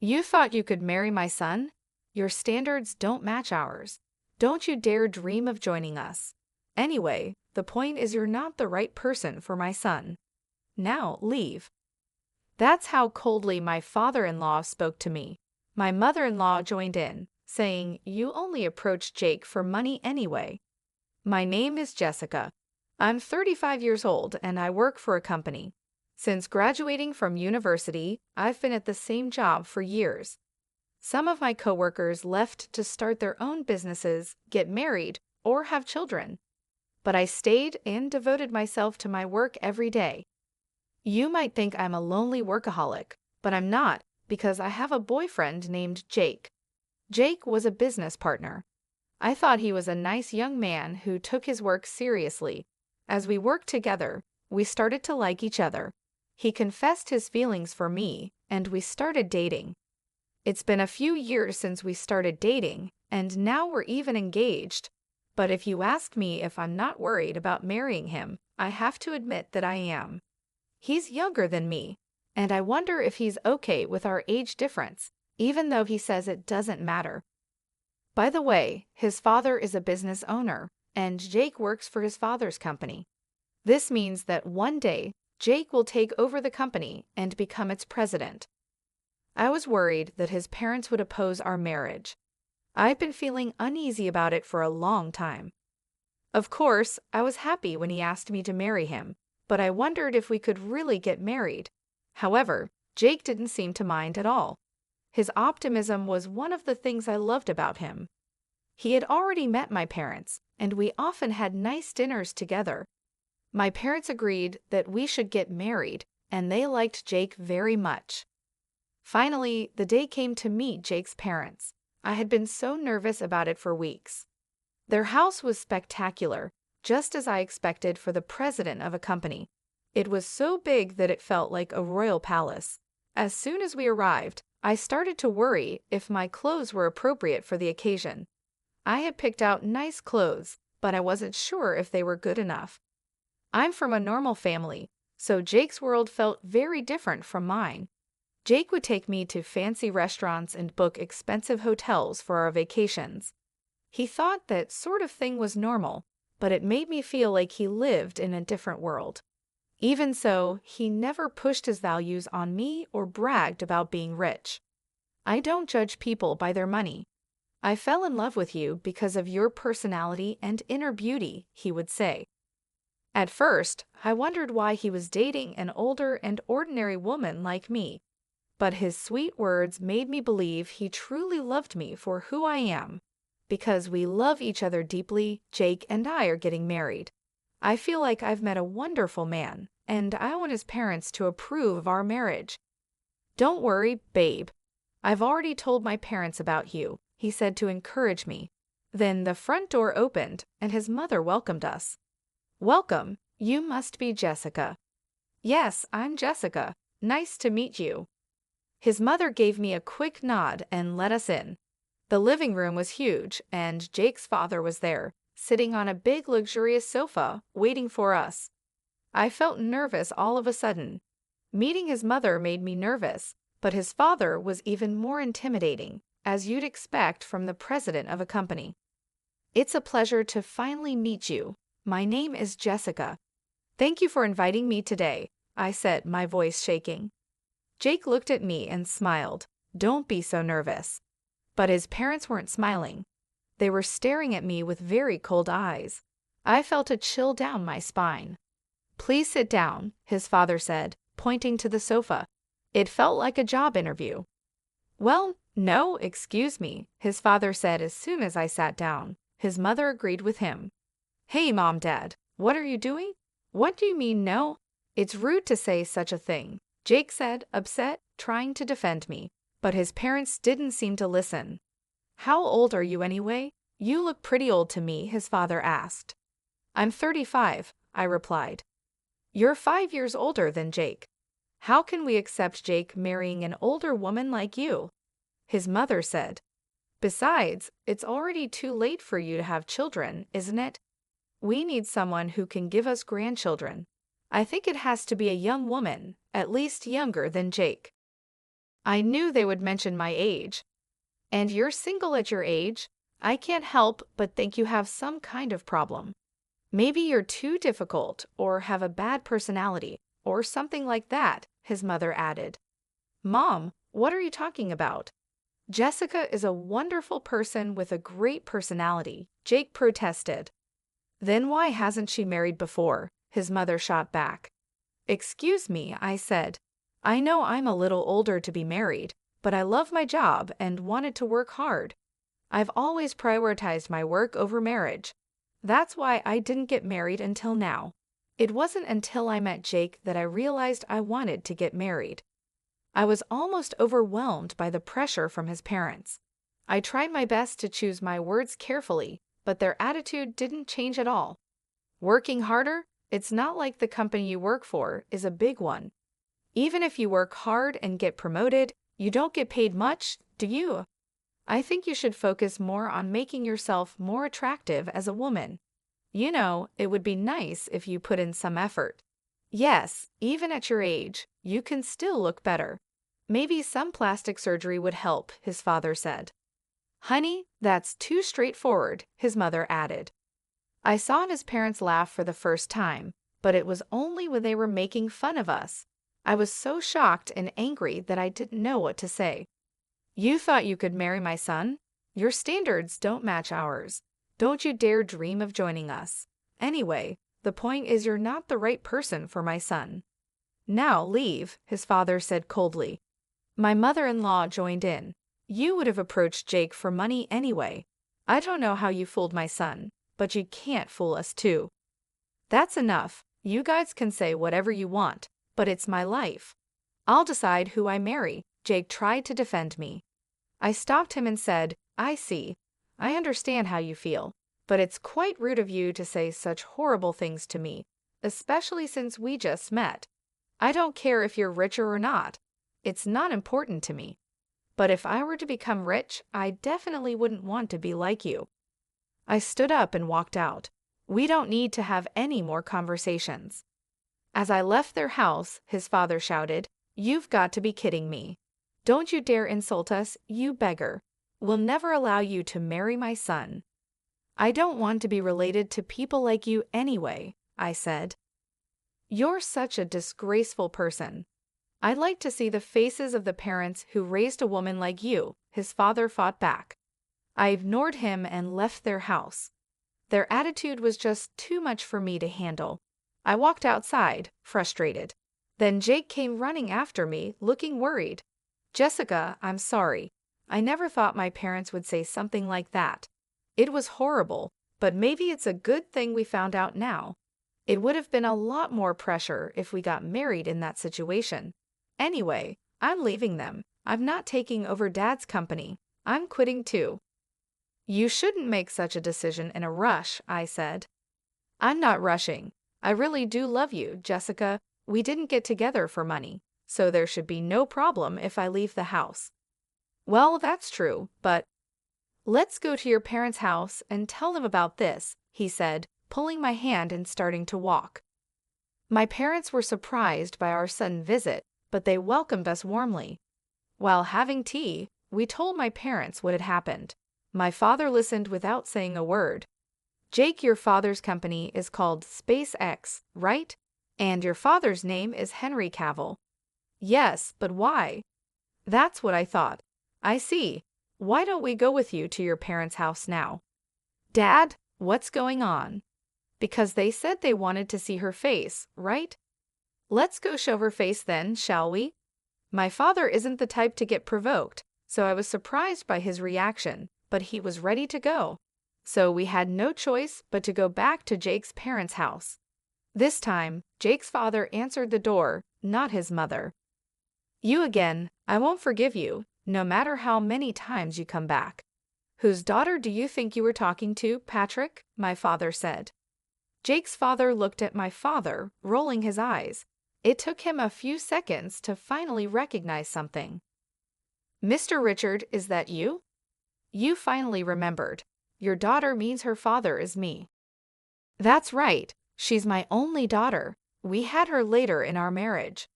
You thought you could marry my son? Your standards don't match ours. Don't you dare dream of joining us. Anyway, the point is you're not the right person for my son. Now, leave." That's how coldly my father-in-law spoke to me. My mother-in-law joined in, saying, "You only approached Jake for money anyway." My name is Jessica. I'm 35 years old and I work for a company. Since graduating from university, I've been at the same job for years. Some of my coworkers left to start their own businesses, get married, or have children. But I stayed and devoted myself to my work every day. You might think I'm a lonely workaholic, but I'm not, because I have a boyfriend named Jake. Jake was a business partner. I thought he was a nice young man who took his work seriously. As we worked together, we started to like each other. He confessed his feelings for me, and we started dating. It's been a few years since we started dating, and now we're even engaged. But if you ask me if I'm not worried about marrying him, I have to admit that I am. He's younger than me, and I wonder if he's okay with our age difference, even though he says it doesn't matter. By the way, his father is a business owner, and Jake works for his father's company. This means that one day, Jake will take over the company and become its president. I was worried that his parents would oppose our marriage. I've been feeling uneasy about it for a long time. Of course, I was happy when he asked me to marry him, but I wondered if we could really get married. However, Jake didn't seem to mind at all. His optimism was one of the things I loved about him. He had already met my parents, and we often had nice dinners together. My parents agreed that we should get married, and they liked Jake very much. Finally, the day came to meet Jake's parents. I had been so nervous about it for weeks. Their house was spectacular, just as I expected for the president of a company. It was so big that it felt like a royal palace. As soon as we arrived, I started to worry if my clothes were appropriate for the occasion. I had picked out nice clothes, but I wasn't sure if they were good enough. I'm from a normal family, so Jake's world felt very different from mine. Jake would take me to fancy restaurants and book expensive hotels for our vacations. He thought that sort of thing was normal, but it made me feel like he lived in a different world. Even so, he never pushed his values on me or bragged about being rich. I don't judge people by their money. "I fell in love with you because of your personality and inner beauty," he would say. At first, I wondered why he was dating an older and ordinary woman like me. But his sweet words made me believe he truly loved me for who I am. Because we love each other deeply, Jake and I are getting married. I feel like I've met a wonderful man, and I want his parents to approve of our marriage. "Don't worry, babe. I've already told my parents about you," he said to encourage me. Then the front door opened, and his mother welcomed us. "Welcome. You must be Jessica." "Yes, I'm Jessica. Nice to meet you." His mother gave me a quick nod and let us in. The living room was huge, and Jake's father was there, sitting on a big luxurious sofa, waiting for us. I felt nervous all of a sudden. Meeting his mother made me nervous, but his father was even more intimidating, as you'd expect from the president of a company. "It's a pleasure to finally meet you. My name is Jessica. Thank you for inviting me today," I said, my voice shaking. Jake looked at me and smiled. "Don't be so nervous." But his parents weren't smiling. They were staring at me with very cold eyes. I felt a chill down my spine. "Please sit down," his father said, pointing to the sofa. It felt like a job interview. "Well, no, excuse me," his father said as soon as I sat down. His mother agreed with him. "Hey, Mom, Dad, what are you doing?" "What do you mean, no? It's rude to say such a thing," Jake said, upset, trying to defend me. But his parents didn't seem to listen. "How old are you anyway? You look pretty old to me," his father asked. "I'm 35, I replied. "You're 5 years older than Jake. How can we accept Jake marrying an older woman like you?" His mother said. "Besides, it's already too late for you to have children, isn't it? We need someone who can give us grandchildren. I think it has to be a young woman, at least younger than Jake." I knew they would mention my age. And you're single at your age? I can't help but think you have some kind of problem. Maybe you're too difficult or have a bad personality or something like that, his mother added. Mom, what are you talking about? Jessica is a wonderful person with a great personality, Jake protested. Then why hasn't she married before? His mother shot back. Excuse me, I said. I know I'm a little older to be married, but I love my job and wanted to work hard. I've always prioritized my work over marriage. That's why I didn't get married until now. It wasn't until I met Jake that I realized I wanted to get married. I was almost overwhelmed by the pressure from his parents. I tried my best to choose my words carefully, but their attitude didn't change at all. Working harder? It's not like the company you work for is a big one. Even if you work hard and get promoted, you don't get paid much, do you? I think you should focus more on making yourself more attractive as a woman. You know, it would be nice if you put in some effort. Yes, even at your age, you can still look better. Maybe some plastic surgery would help, his father said. Honey, that's too straightforward, his mother added. I saw his parents laugh for the first time, but it was only when they were making fun of us. I was so shocked and angry that I didn't know what to say. You thought you could marry my son? Your standards don't match ours. Don't you dare dream of joining us. Anyway, the point is you're not the right person for my son. Now leave, his father said coldly. My mother-in-law joined in. You would have approached Jake for money anyway. I don't know how you fooled my son, but you can't fool us too. That's enough. You guys can say whatever you want, but it's my life. I'll decide who I marry. Jake tried to defend me. I stopped him and said, I see. I understand how you feel, but it's quite rude of you to say such horrible things to me, especially since we just met. I don't care if you're richer or not. It's not important to me. But if I were to become rich, I definitely wouldn't want to be like you. I stood up and walked out. We don't need to have any more conversations. As I left their house, his father shouted, You've got to be kidding me. Don't you dare insult us, you beggar. We'll never allow you to marry my son. I don't want to be related to people like you anyway, I said. You're such a disgraceful person. I'd like to see the faces of the parents who raised a woman like you, his father fought back. I ignored him and left their house. Their attitude was just too much for me to handle. I walked outside, frustrated. Then Jake came running after me, looking worried. Jessica, I'm sorry. I never thought my parents would say something like that. It was horrible, but maybe it's a good thing we found out now. It would have been a lot more pressure if we got married in that situation. Anyway, I'm leaving them. I'm not taking over Dad's company. I'm quitting too. You shouldn't make such a decision in a rush, I said. I'm not rushing. I really do love you, Jessica. We didn't get together for money, so there should be no problem if I leave the house. Well, that's true, but let's go to your parents' house and tell them about this, he said, pulling my hand and starting to walk. My parents were surprised by our sudden visit, but they welcomed us warmly. While having tea, we told my parents what had happened. My father listened without saying a word. Jake, your father's company is called SpaceX, right? And your father's name is Henry Cavill. Yes, but why? That's what I thought. I see. Why don't we go with you to your parents' house now? Dad, what's going on? Because they said they wanted to see her face, right? Let's go show her face then, shall we? My father isn't the type to get provoked, so I was surprised by his reaction, but he was ready to go. So we had no choice but to go back to Jake's parents' house. This time, Jake's father answered the door, not his mother. You again, I won't forgive you, no matter how many times you come back. Whose daughter do you think you were talking to, Patrick? My father said. Jake's father looked at my father, rolling his eyes. It took him a few seconds to finally recognize something. Mr. Richard, is that you? You finally remembered. Your daughter means her father is me. That's right. She's my only daughter. We had her later in our marriage.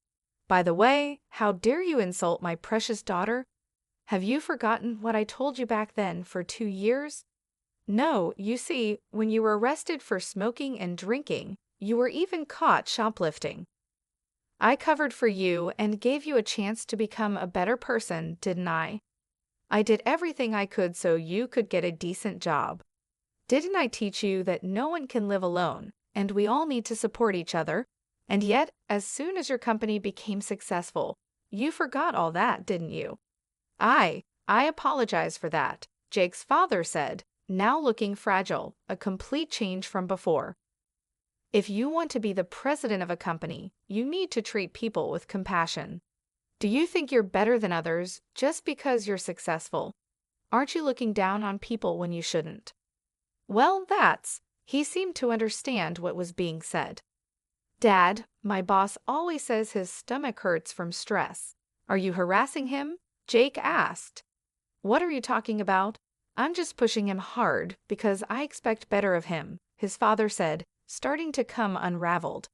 By the way, how dare you insult my precious daughter? Have you forgotten what I told you back then for 2 years? No, you see, when you were arrested for smoking and drinking, you were even caught shoplifting. I covered for you and gave you a chance to become a better person, didn't I? I did everything I could so you could get a decent job. Didn't I teach you that no one can live alone, and we all need to support each other? And yet, as soon as your company became successful, you forgot all that, didn't you? I apologize for that, Jake's father said, now looking fragile, a complete change from before. If you want to be the president of a company, you need to treat people with compassion. Do you think you're better than others just because you're successful? Aren't you looking down on people when you shouldn't? Well, he seemed to understand what was being said. Dad, my boss always says his stomach hurts from stress. Are you harassing him? Jake asked. What are you talking about? I'm just pushing him hard because I expect better of him, his father said, starting to come unraveled.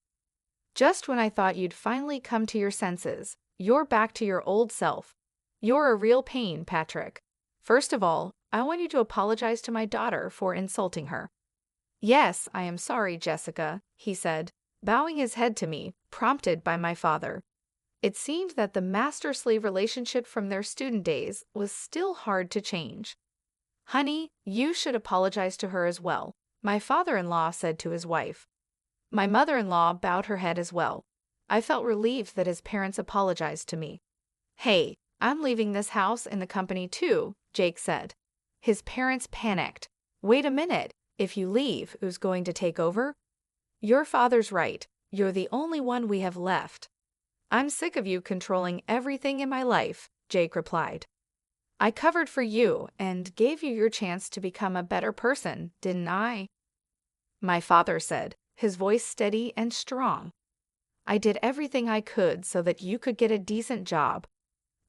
Just when I thought you'd finally come to your senses, you're back to your old self. You're a real pain, Patrick. First of all, I want you to apologize to my daughter for insulting her. Yes, I am sorry, Jessica, he said, bowing his head to me, prompted by my father. It seemed that the master-slave relationship from their student days was still hard to change. Honey, you should apologize to her as well, my father-in-law said to his wife. My mother-in-law bowed her head as well. I felt relieved that his parents apologized to me. Hey, I'm leaving this house and the company too, Jake said. His parents panicked. Wait a minute, if you leave, who's going to take over? Your father's right, you're the only one we have left. I'm sick of you controlling everything in my life, Jake replied. I covered for you and gave you your chance to become a better person, didn't I? My father said, his voice steady and strong. I did everything I could so that you could get a decent job.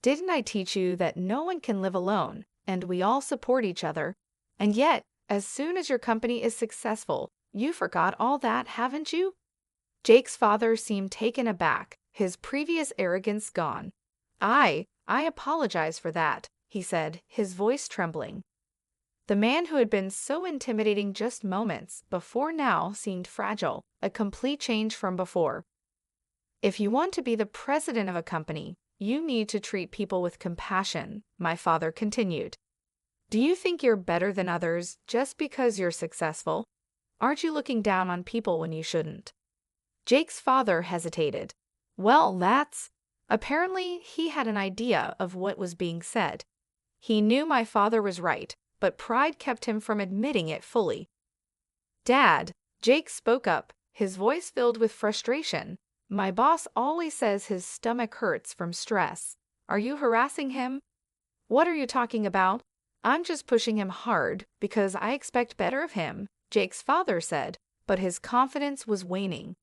Didn't I teach you that no one can live alone, and we all support each other? And yet, as soon as your company is successful, you forgot all that, haven't you? Jake's father seemed taken aback, his previous arrogance gone. I apologize for that, he said, his voice trembling. The man who had been so intimidating just moments before now seemed fragile, a complete change from before. If you want to be the president of a company, you need to treat people with compassion, my father continued. Do you think you're better than others just because you're successful? Aren't you looking down on people when you shouldn't? Jake's father hesitated. Well, apparently he had an idea of what was being said. He knew my father was right, but pride kept him from admitting it fully. Dad, Jake spoke up, his voice filled with frustration. My boss always says his stomach hurts from stress. Are you harassing him? What are you talking about? I'm just pushing him hard because I expect better of him, Jake's father said, but his confidence was waning.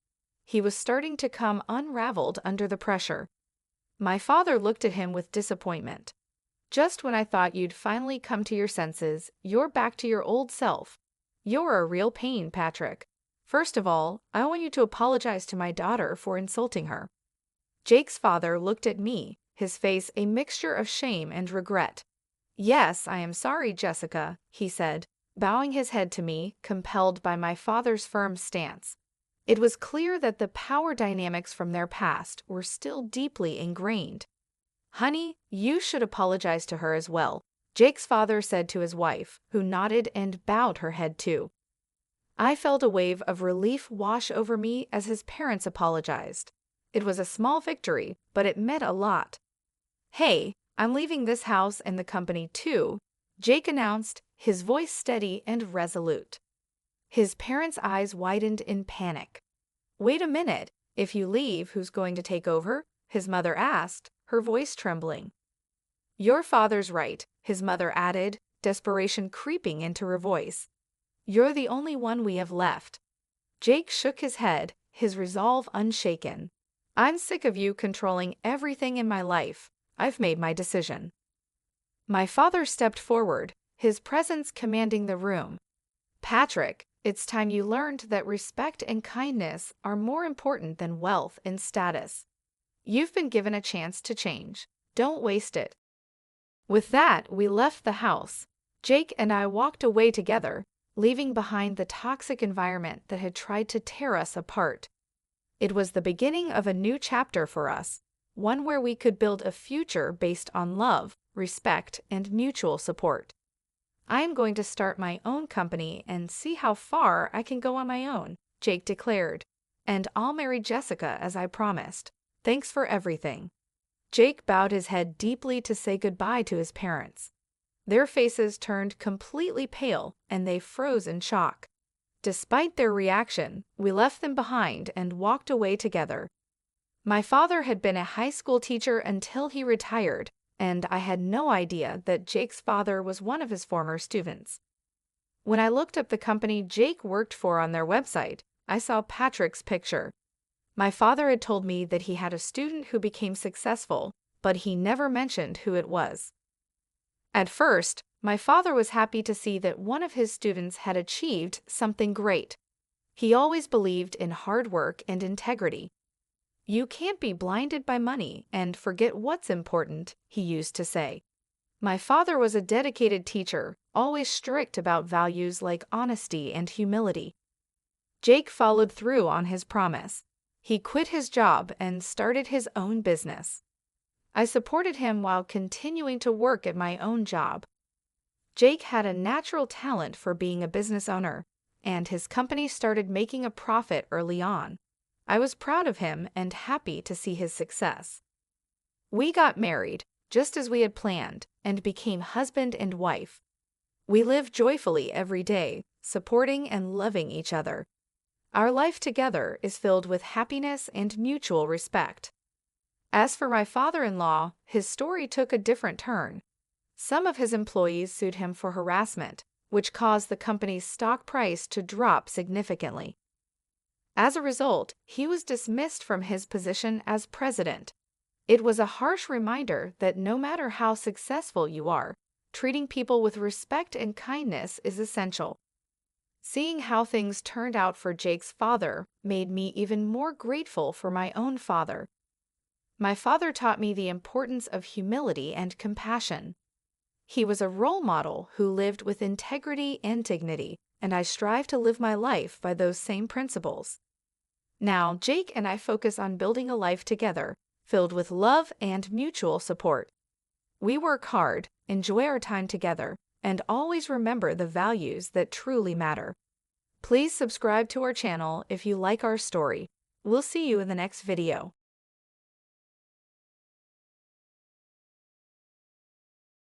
He was starting to come unraveled under the pressure. My father looked at him with disappointment. Just when I thought you'd finally come to your senses, you're back to your old self. You're a real pain, Patrick. First of all, I want you to apologize to my daughter for insulting her. Jake's father looked at me, his face a mixture of shame and regret. Yes, I am sorry, Jessica, he said, bowing his head to me, compelled by my father's firm stance. It was clear that the power dynamics from their past were still deeply ingrained. Honey, you should apologize to her as well, Jake's father said to his wife, who nodded and bowed her head too. I felt a wave of relief wash over me as his parents apologized. It was a small victory, but it meant a lot. Hey, I'm leaving this house and the company too, Jake announced, his voice steady and resolute. His parents' eyes widened in panic. Wait a minute, if you leave, who's going to take over? His mother asked, her voice trembling. Your father's right, his mother added, desperation creeping into her voice. You're the only one we have left. Jake shook his head, his resolve unshaken. I'm sick of you controlling everything in my life. I've made my decision. My father stepped forward, his presence commanding the room. Patrick, it's time you learned that respect and kindness are more important than wealth and status. You've been given a chance to change. Don't waste it. With that, we left the house. Jake and I walked away together, leaving behind the toxic environment that had tried to tear us apart. It was the beginning of a new chapter for us, one where we could build a future based on love, respect, and mutual support. I am going to start my own company and see how far I can go on my own, Jake declared. And I'll marry Jessica as I promised. Thanks for everything. Jake bowed his head deeply to say goodbye to his parents. Their faces turned completely pale and they froze in shock. Despite their reaction, we left them behind and walked away together. My father had been a high school teacher until he retired, and I had no idea that Jake's father was one of his former students. When I looked up the company Jake worked for on their website, I saw Patrick's picture. My father had told me that he had a student who became successful, but he never mentioned who it was. At first, my father was happy to see that one of his students had achieved something great. He always believed in hard work and integrity. You can't be blinded by money and forget what's important, he used to say. My father was a dedicated teacher, always strict about values like honesty and humility. Jake followed through on his promise. He quit his job and started his own business. I supported him while continuing to work at my own job. Jake had a natural talent for being a business owner, and his company started making a profit early on. I was proud of him and happy to see his success. We got married, just as we had planned, and became husband and wife. We lived joyfully every day, supporting and loving each other. Our life together is filled with happiness and mutual respect. As for my father-in-law, his story took a different turn. Some of his employees sued him for harassment, which caused the company's stock price to drop significantly. As a result, he was dismissed from his position as president. It was a harsh reminder that no matter how successful you are, treating people with respect and kindness is essential. Seeing how things turned out for Jake's father made me even more grateful for my own father. My father taught me the importance of humility and compassion. He was a role model who lived with integrity and dignity, and I strive to live my life by those same principles. Now, Jake and I focus on building a life together, filled with love and mutual support. We work hard, enjoy our time together, and always remember the values that truly matter. Please subscribe to our channel if you like our story. We'll see you in the next video.